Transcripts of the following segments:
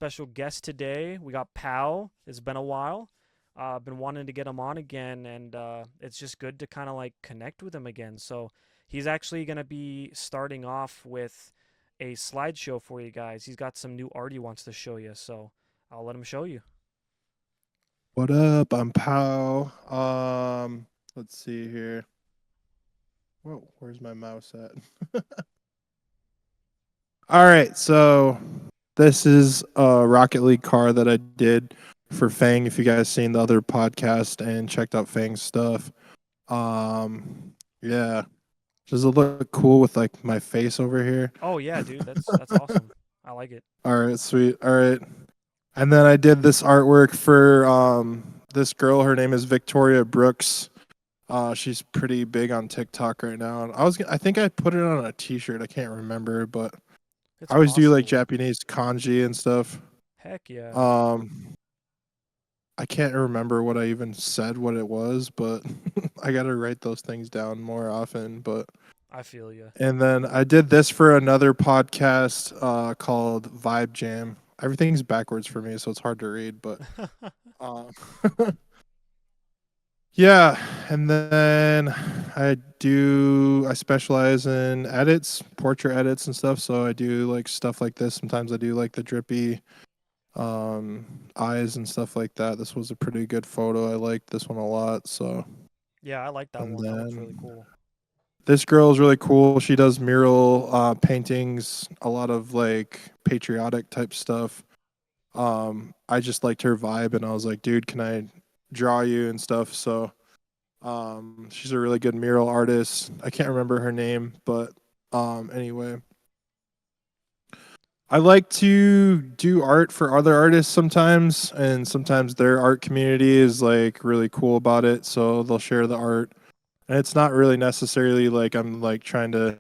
special guest today. We got Pow. It's been a while. I've been wanting to get him on again, and it's just good to kind of like connect with him again. So he's actually gonna be starting off with a slideshow for you guys. He's got some new art he wants to show you, so I'll let him show you. What up? I'm Pow. Let's see here. Whoa, where's my mouse at? All right, so this is a Rocket League car that I did for Fang. If you guys seen the other podcast and checked out Fang's stuff, yeah, does it look cool with like my face over here? Oh yeah, dude, that's awesome. I like it. All right, sweet. All right, and then I did this artwork for this girl. Her name is Victoria Brooks. She's pretty big on TikTok right now. And I think I put it on a T-shirt. I can't remember, but It's I always do like possible. Japanese kanji and stuff. Heck yeah. Um, I can't remember what I even said what it was, but I gotta write those things down more often. But I feel you. and then I did this for another podcast called Vibe Jam. Everything's backwards for me, so it's hard to read. But uh, yeah, and then I specialize in edits, portrait edits and stuff. So I do like stuff like this. Sometimes I do like the drippy eyes and stuff like that. This was a pretty good photo. I liked this one a lot. So Yeah, I like that and one. That looks really then cool. this girl is really cool. She does mural paintings, a lot of like patriotic type stuff. I just liked her vibe and I was like, dude, can I draw you and stuff? So she's a really good mural artist. I can't remember her name, but anyway, I like to do art for other artists sometimes, and sometimes their art community is like really cool about it, so they'll share the art. And it's not really necessarily like I'm like trying to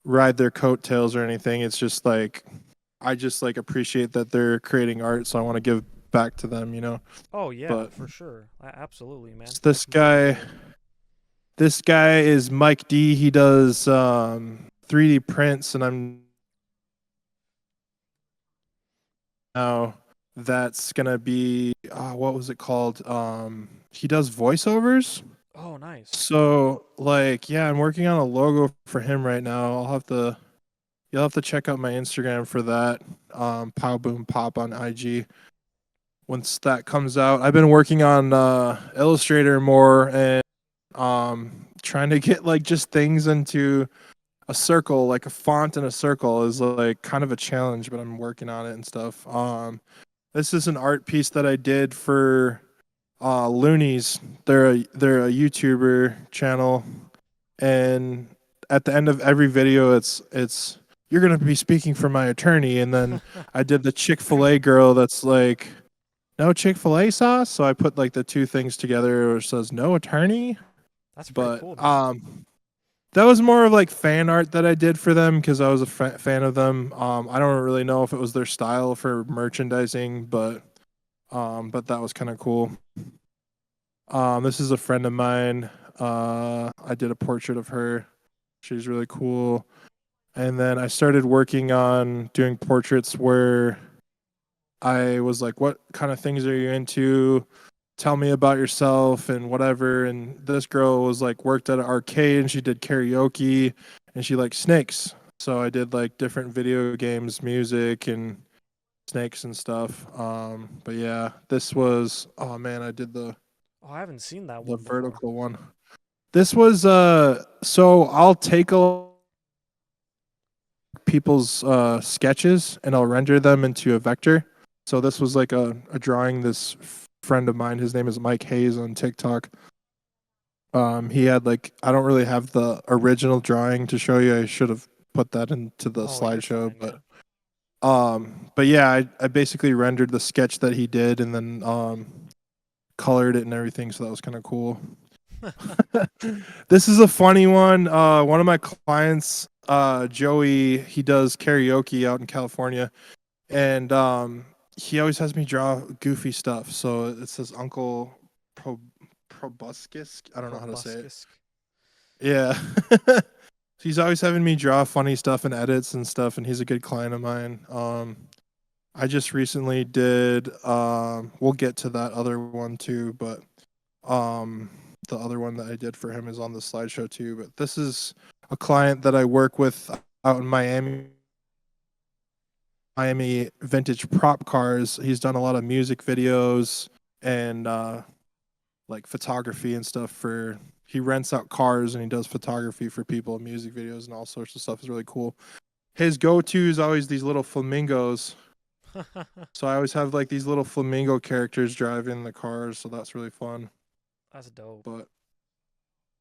ride their coattails or anything. It's just like I just like appreciate that they're creating art, so I want to give back to them, you know. Oh yeah, But for sure. Absolutely, man. I this completely guy get it. This guy is Mike D. He does 3D prints, and I'm now that's gonna be what was it called? He does voiceovers. Oh, nice. So like, yeah, I'm working on a logo for him right now. You'll have to check out my Instagram for that. Powboompop on IG. Once that comes out, I've been working on Illustrator more and trying to get like just things into a circle, like a font in a circle is like kind of a challenge, but I'm working on it and stuff. This is an art piece that I did for Loonies. They're a YouTuber channel, and at the end of every video, it's you're gonna be speaking for my attorney, and then I did the Chick-fil-A girl that's like no Chick-fil-A sauce, so I put like the two things together, which says no attorney, That's pretty but cool, man. that was more of like fan art that I did for them because I was a fan of them. I don't really know if it was their style for merchandising, but that was kind of cool. This is a friend of mine. I did a portrait of her. She's really cool. And then I started working on doing portraits where I was like, "What kind of things are you into? Tell me about yourself and whatever." And this girl was like worked at an arcade and she did karaoke and she liked snakes. So I did like different video games, music and snakes and stuff. But yeah, this was oh man, I did Oh, I haven't seen that the one before. vertical one. This was so I'll take a people's sketches and I'll render them into a vector. So this was like a drawing this friend of mine, his name is Mike Hayes on TikTok. He had like I don't really have the original drawing to show you. I should have put that into the Oh, you're slideshow, fine, man. but yeah, I basically rendered the sketch that he did and then colored it and everything, so that was kind of cool. This is a funny one. One of my clients, Joey, he does karaoke out in California, and he always has me draw goofy stuff. So it says Uncle Pro Probuscus. I don't know how to say it. Proboscis. Yeah. He's always having me draw funny stuff and edits and stuff, and he's a good client of mine. I just recently did we'll get to that other one too, but um the other one that I did for him is on the slideshow too, but this is a client that I work with out in Miami vintage prop cars. He's done a lot of music videos and like photography and stuff for he rents out cars and he does photography for people, music videos and all sorts of stuff. Is really cool. His go-to is always these little flamingos. So I always have like these little flamingo characters driving the cars, so that's really fun. That's dope. But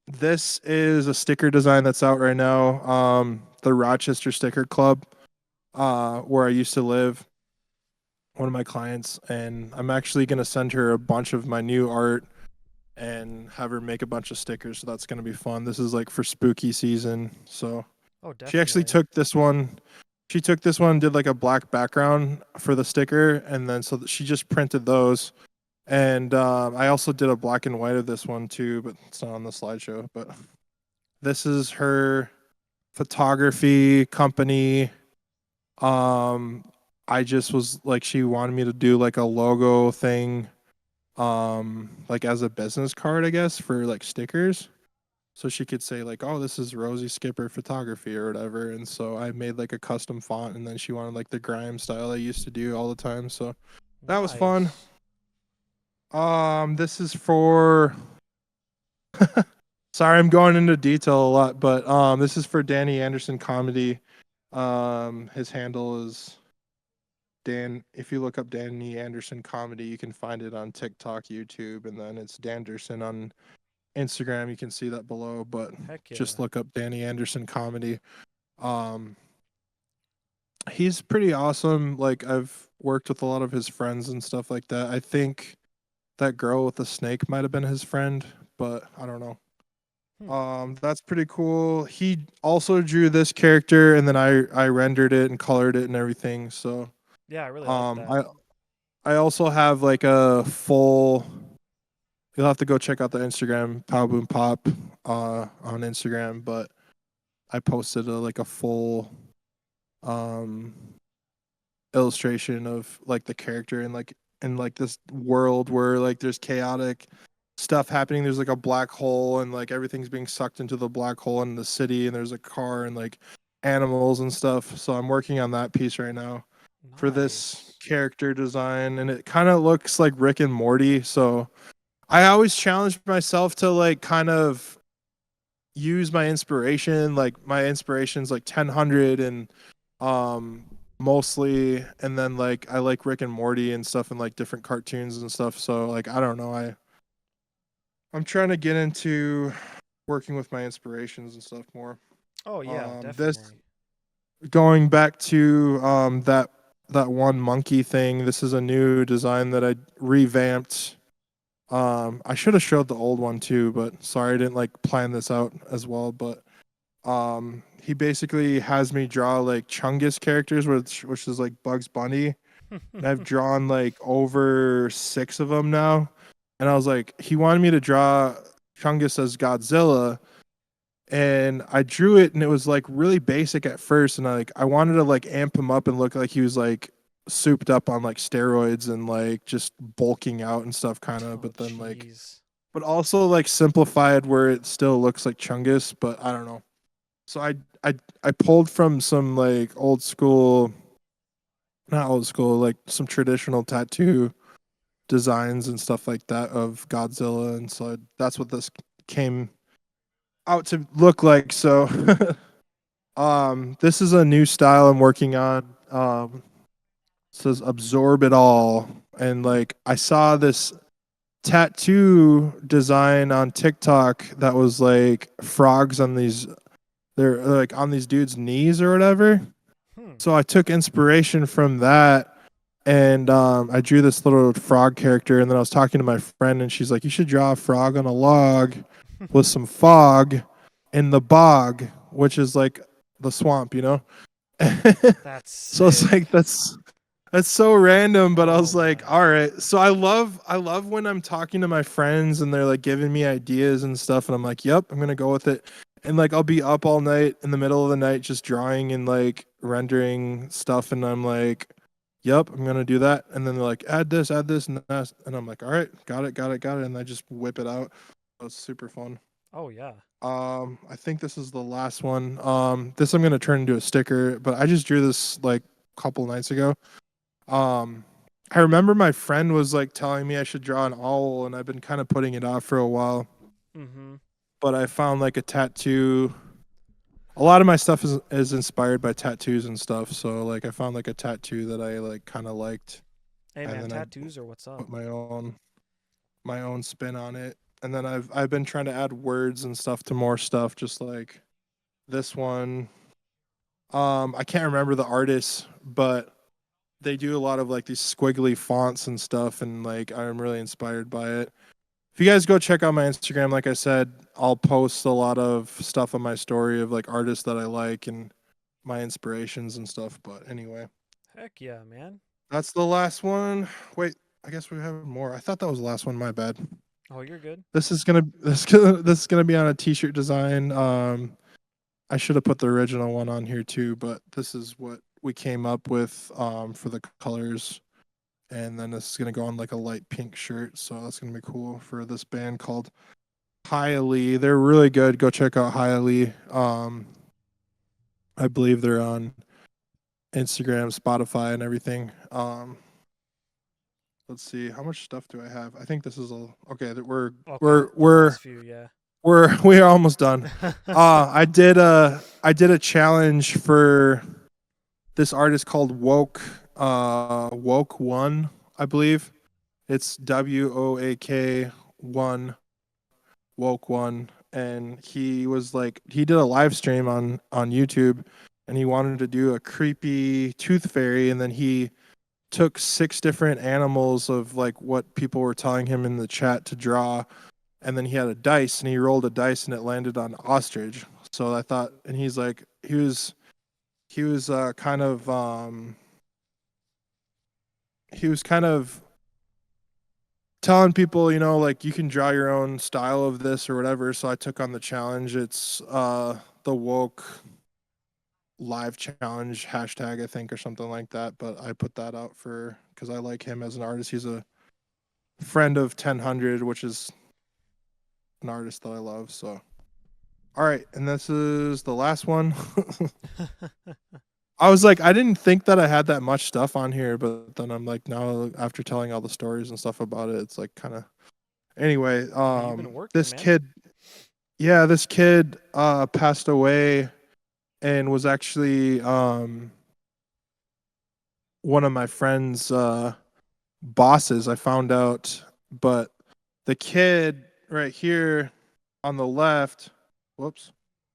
this is a sticker design that's out right now. The Rochester Sticker Club, where I used to live, one of my clients, and I'm actually gonna send her a bunch of my new art and have her make a bunch of stickers. So that's gonna be fun. This is like for spooky season. So Oh, she actually definitely. took this one. She took this one, did like a black background for the sticker, and then so she just printed those. And I also did a black and white of this one too, but it's not on the slideshow. But this is her photography company. Um, I just was like, she wanted me to do like a logo thing, like as a business card, I guess, for like stickers. So she could say like, "Oh, this is Rosie Skipper Photography" or whatever. And so I made like a custom font, and then she wanted like the grime style I used to do all the time. So that was fun. Nice. This is for. Sorry, I'm going into detail a lot, but this is for Danny Anderson Comedy. His handle is Dan. If you look up Danny Anderson Comedy, you can find it on TikTok, YouTube, and then it's Danderson on Instagram. You can see that below, but Heck just yeah. look up Danny Anderson Comedy. Um, he's pretty awesome. Like I've worked with a lot of his friends and stuff like that. I think that girl with the snake might have been his friend, but I don't know. Hmm. That's pretty cool. He also drew this character, and then I rendered it and colored it and everything. So Yeah, I really like um, that. I I also have like a full. You'll have to go check out the Instagram Powboompop on Instagram, but I posted like a full um illustration of like the character and like in like this world where like there's chaotic stuff happening. There's like a black hole and like everything's being sucked into the black hole in the city, and there's a car and like animals and stuff. So I'm working on that piece right now for this Nice. character design, and it kind of looks like Rick and Morty. So I always challenge myself to like kind of use my inspiration. Like my inspiration's like 1000 and um mostly, and then like I like Rick and Morty and stuff and like different cartoons and stuff. So like I don't know, I'm trying to get into working with my inspirations and stuff more. Oh yeah, This definitely. going back to that one monkey thing. This is a new design that I revamped. I should have showed the old one too, but sorry I didn't like plan this out as well. But he basically has me draw like Chungus characters, which is like Bugs Bunny. And I've drawn like over 6 of them now. And I was like, he wanted me to draw Chungus as Godzilla, and I drew it, and it was like really basic at first, and I wanted to like amp him up and look like he was like souped up on like steroids and like just bulking out and stuff kind of, Oh but then like jeez. but also like simplified where it still looks like Chungus, but I don't know. So I I pulled from some like old school, not old school, like some traditional tattoo designs and stuff like that of Godzilla, and so that's what this came out to look like. So this is a new style I'm working on. It says absorb it all, and like I saw this tattoo design on TikTok that was like frogs on these, they're like on these dudes' knees or whatever. Hmm. So I took inspiration from that, and I drew this little frog character. And then I was talking to my friend, and she's like, "You should draw a frog on a log with some fog in the bog, which is like the swamp, you know." That's So it's sick. like that's so random, but I Oh was my. like, all right. So I love when I'm talking to my friends and they're like giving me ideas and stuff, and I'm like, yep, I'm gonna go with it. And like I'll be up all night in the middle of the night just drawing and like rendering stuff, and I'm like, yep, I'm gonna do that. And then they're like, add this, and that. And I'm like, all right, got it. And I just whip it out. It's super fun. Oh yeah. I think this is the last one. This I'm gonna turn into a sticker, but I just drew this like a couple nights ago. Um, I remember my friend was like telling me I should draw an owl, and I've been kind of putting it off for a while. Mm-hmm. But I found like a tattoo. A lot of my stuff is inspired by tattoos and stuff. So like I found like a tattoo that I like kind of liked, Hey and man, then I tattoos or what's up? put my own spin on it. And then I've been trying to add words and stuff to more stuff, just like this one. I can't remember the artist, but they do a lot of like these squiggly fonts and stuff, and like I'm really inspired by it. If you guys go check out my Instagram, like I said, I'll post a lot of stuff on my story of like artists that I like and my inspirations and stuff. But anyway, Heck yeah, man. that's the last one. Wait, I guess we have more. I thought that was the last one. My bad. Oh, you're good. This is gonna be on a t-shirt design. I should have put the original one on here too, but this is what we came up with for the colors. And then this is gonna go on like a light pink shirt, so that's gonna be cool for this band called Highly. They're really good. Go check out Highly. I believe they're on Instagram, Spotify, and everything. Let's see, how much stuff do I have? I think this is a okay. That Okay, we're the we're last few, yeah. we are almost done. I did a challenge for this artist called Woke One, I believe. It's WOAK 1, Woke One, and he was like he did a live stream on YouTube, and he wanted to do a creepy tooth fairy, and then he took 6 different animals of like what people were telling him in the chat to draw, and then he had a dice and he rolled a dice and it landed on ostrich. So I thought, and he's like he was he was kind of telling people, like you can draw your own style of this or whatever. So I took on the challenge. It's the woke live challenge hashtag, I think, or something like that. But I put that out for because I like him as an artist. He's a friend of 1000, which is an artist that I love. So all right, and this is the last one. I was like, I didn't think that I had that much stuff on here, but then I'm like, now after telling all the stories and stuff about it, it's like kind of. Anyway, Hey, you've been working, this man. kid, yeah, this kid passed away and was actually one of my friend's bosses. I found out, but the kid right here on the left, whoops,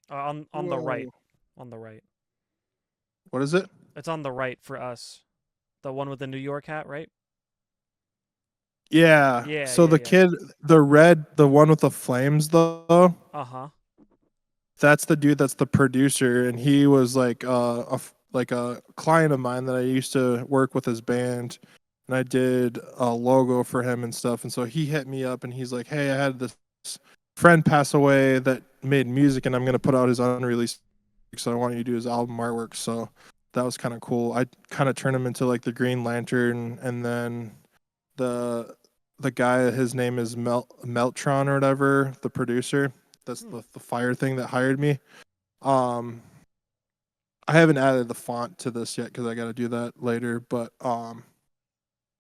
On the right. whoa, On the right. what is it? It's on the right for us. The one with the New York hat, right? Yeah. Yeah, So yeah, the yeah. kid, the red, the one with the flames, though, Uh-huh. that's the dude that's the producer, and he was like like a client of mine that I used to work with his band, and I did a logo for him and stuff. And so he hit me up, and he's like, "Hey, I had this friend pass away that made music, and I'm gonna put out his unreleased, so I want you to do his album artwork." So that was kind of cool. I kind of turned him into like the Green Lantern, and then the the guy, his name is Meltron or whatever, the producer. That's Hmm. the fire thing that hired me. Um, I haven't added the font to this yet because I got to do that later. But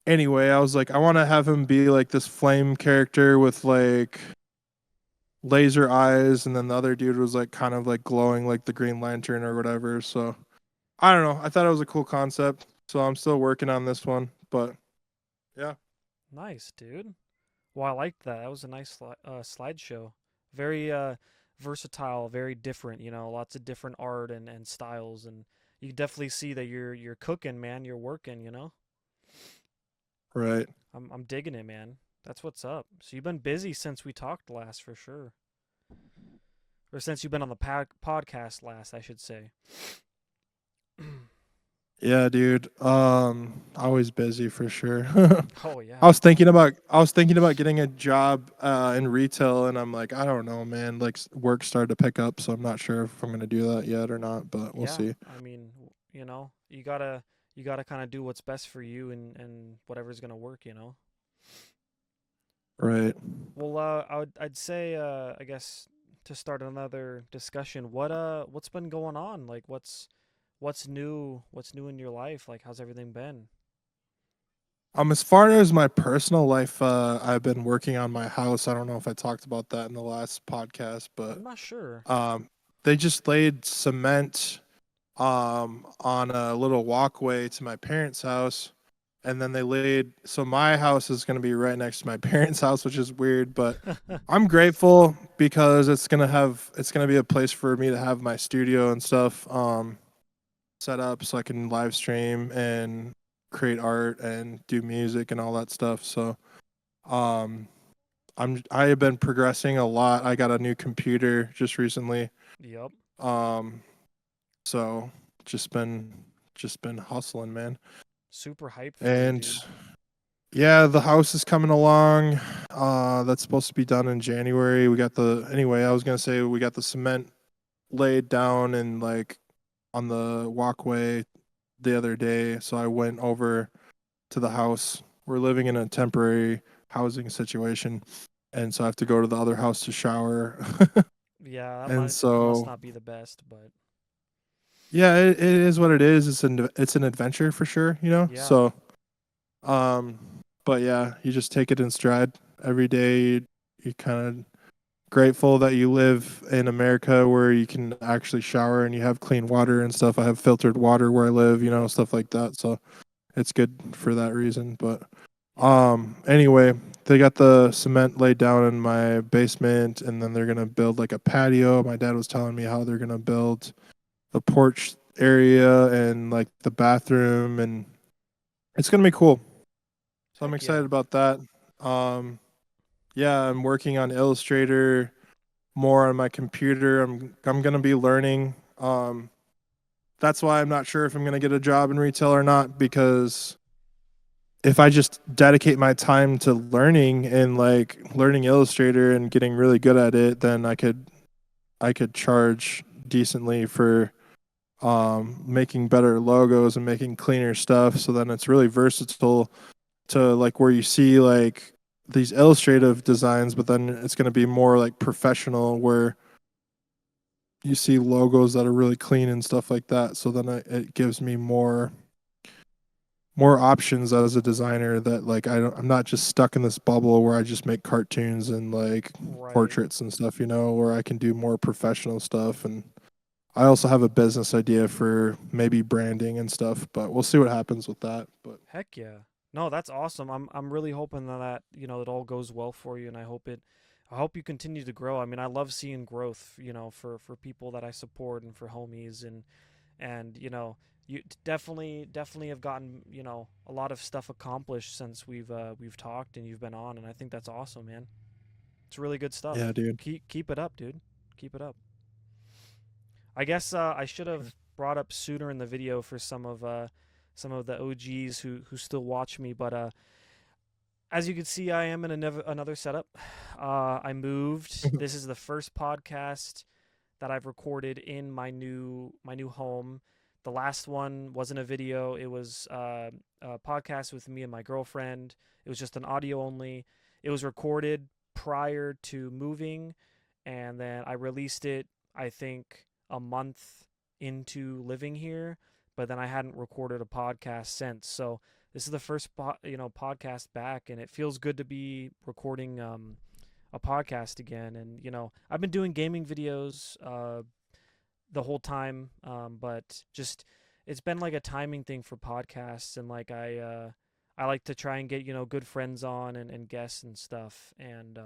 anyway, I was like, I want to have him be like this flame character with like laser eyes, and then the other dude was like kind of like glowing like the Green Lantern or whatever. So I don't know. I thought it was a cool concept. So I'm still working on this one, but yeah. Nice, dude. Well, I liked that. That was a nice slideshow. Very versatile, very different, lots of different art and styles, and you can definitely see that you're cooking, man. You're working. Right. I'm digging it, man. That's what's up. So you've been busy since we talked last for sure. Or since you've been on the podcast last, I should say. Yeah, dude. Always busy for sure. Oh yeah. I was thinking about getting a job in retail, and I'm like, I don't know, man. Like work started to pick up, so I'm not sure if I'm gonna do that yet or not, but we'll Yeah, see. I mean, you got to you got to kind of do what's best for you and whatever's going to work, you know. Right. Well, I'd say I guess to start another discussion, what's been going on? Like what's new? What's new in your life? Like how's everything been? As far as my personal life, I've been working on my house. I don't know if I talked about that in the last podcast, but I'm not sure. um, they just laid cement on a little walkway to my parents' house, and then they laid. So my house is going to be right next to my parents' house, which is weird, but I'm grateful because it's gonna be a place for me to have my studio and stuff set up so I can live stream and create art and do music and all that stuff. So um I have been progressing a lot. I got a new computer just recently. Yep. Um so just been just been hustling, man. Super hyped for you, And dude. yeah, the house is coming along. That's supposed to be done in January. I was gonna say we got the cement laid down and like on the walkway the other day. So I went over to the house. We're living in a temporary housing situation. And so I have to go to the other house to shower. Yeah, And that must so, not be the best, but yeah, it is what it is. It's an adventure for sure, you know? yeah. So, um, but yeah, you just take it in stride every day. You kind of grateful that you live in America where you can actually shower and you have clean water and stuff. I have filtered water where I live, stuff like that. So it's good for that reason. But Yeah. anyway, they got the cement laid down in my basement and then they're gonna build like a patio. My dad was telling me how they're gonna build the porch area and like the bathroom, and it's gonna be cool. So I'm Heck yeah. excited about that. Um yeah, I'm working on Illustrator more on my computer. I'm gonna be learning. That's why I'm not sure if I'm gonna get a job in retail or not, because if I just dedicate my time to learning and like learning Illustrator and getting really good at it, then I could charge decently for making better logos and making cleaner stuff. So then it's really versatile to like where you see like these illustrative designs, but then it's going to be more like professional where you see logos that are really clean and stuff like that. So then it gives me more options as a designer, that like I'm not just stuck in this bubble where I just make cartoons and like Right. portraits and stuff, where I can do more professional stuff. And I also have a business idea for maybe branding and stuff, but we'll see what happens with that. But Heck yeah. No, that's awesome. I'm really hoping that it all goes well for you and I hope you continue to grow. I mean, I love seeing growth, for people that I support and for homies and you definitely have gotten, a lot of stuff accomplished since we've talked and you've been on, and I think that's awesome, man. It's really good yeah, stuff. dude. Keep it up, dude. Keep it up. I guess I should Sure. have brought up sooner in the video for some of the OGs who still watch me, but as you can see, I am in another setup. I moved. This is the first podcast that I've recorded in my new home. The last one wasn't a video. It was a podcast with me and my girlfriend. It was just an audio only. It was recorded prior to moving, and then I released it, I think, a month into living here. But then I hadn't recorded a podcast since. So this is the first podcast back, and it feels good to be recording a podcast again. And I've been doing gaming videos the whole time, but just it's been like a timing thing for podcasts, and like I like to try and get good friends on and guests and stuff, and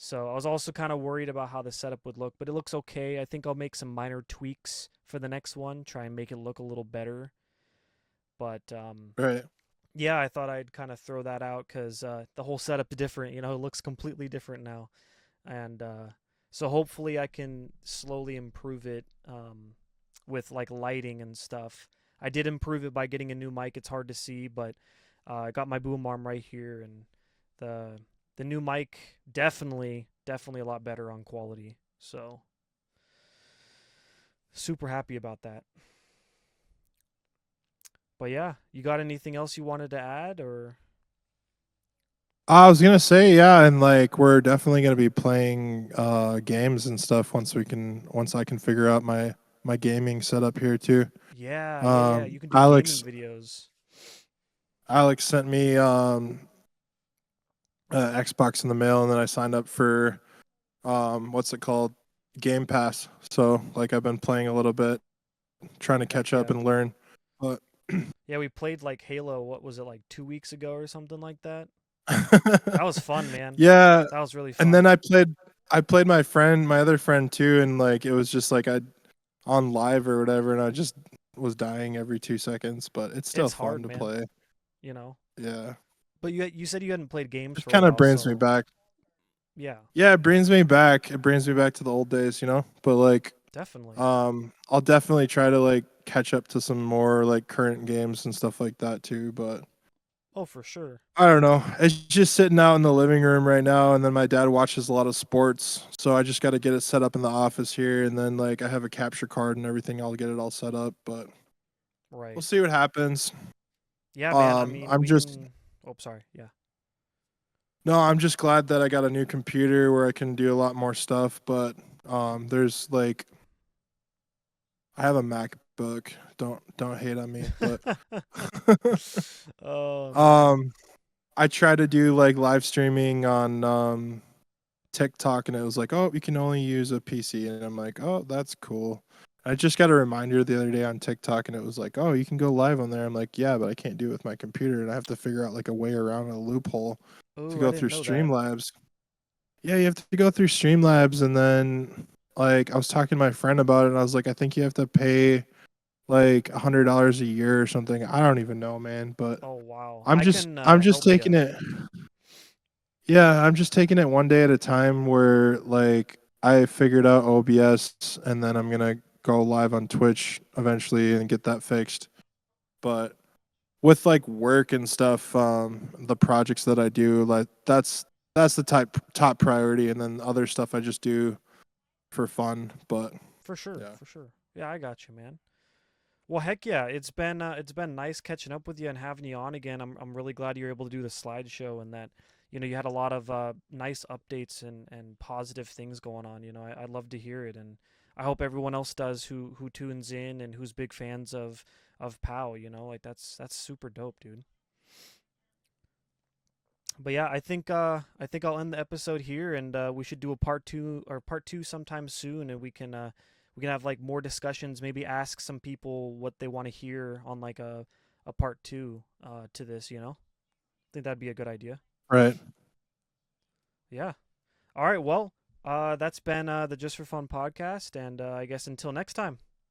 so I was also kind of worried about how the setup would look, but it looks okay. I think I'll make some minor tweaks for the next one, try and make it look a little better, but Right. yeah, I thought I'd kind of throw that out because the whole setup's different. It looks completely different now, and so hopefully I can slowly improve it with like lighting and stuff. I did improve it by getting a new mic. It's hard to see, but I got my boom arm right here, and the the new mic definitely a lot better on quality. So super happy about that. But yeah, you got anything else you wanted to add or? I was gonna say, yeah, and like we're definitely gonna be playing games and stuff once I can figure out my gaming setup here too. Yeah, yeah, yeah. You can do gaming Alex videos. Alex sent me Xbox in the mail, and then I signed up for what's it called, Game Pass. So like I've been playing a little bit, trying to Heck catch up yeah, and dude. learn. But Yeah, we played like Halo, what was it, like 2 weeks ago or something like that? That was fun, man. yeah, That was really and then fun. I played my other friend too, and like it was just like I on live or whatever, and I just was dying every 2 seconds. But it's still It's fun hard, to man, play. you know. Yeah, But you said you hadn't played games it for a kind of while, brings me so back. yeah, Yeah, it brings me back. It brings me back to the old days, you know. But like, definitely. I'll definitely try to like catch up to some more like current games and stuff like that too. But Oh, for sure. I don't know. It's just sitting out in the living room right now, and then my dad watches a lot of sports, so I just got to get it set up in the office here, and then like I have a capture card and everything. I'll get it all set up, but we'll Right. see what happens. Yeah, man. I mean, I'm we just can. Oh, sorry. Yeah. no, I'm just glad that I got a new computer where I can do a lot more stuff. But there's like I have a MacBook. Don't hate on me, but Oh man. um, I try to do like live streaming on TikTok, and it was like, oh, you can only use a PC, and I'm like, oh, that's cool. I just got a reminder the other day on TikTok, and it was like, oh, you can go live on there. I'm like, yeah, but I can't do it with my computer, and I have to figure out like a way around a loophole to Oh, I go didn't through know that. Streamlabs. Yeah, you have to go through Streamlabs, and then like I was talking to my friend about it, and I was like, I think you have to pay like $100 a year or something. I don't even know, man, but Oh wow. I can I'm just help taking you. it. Yeah, I'm just taking it one day at a time where like I figured out OBS, and then I'm gonna go live on Twitch eventually and get that fixed. But with like work and stuff, the projects that I do, like that's the top priority, and then other stuff I just do for fun. But For sure. yeah. For sure. Yeah, I got you, man. Well, heck yeah. It's been nice catching up with you and having you on again. I'm really glad you're able to do the slideshow and that you had a lot of nice updates and positive things going on. I love to hear it, and I hope everyone else does who tunes in and who's big fans of Pow. Like that's super dope, dude. But yeah, I think I'll end the episode here, and we should do a part two sometime soon, and we can have like more discussions. Maybe ask some people what they want to hear on like a part two to this. Think that'd be a good idea. Right. Yeah. All right. Well, that's been the Just for Fun podcast, and I guess until next time.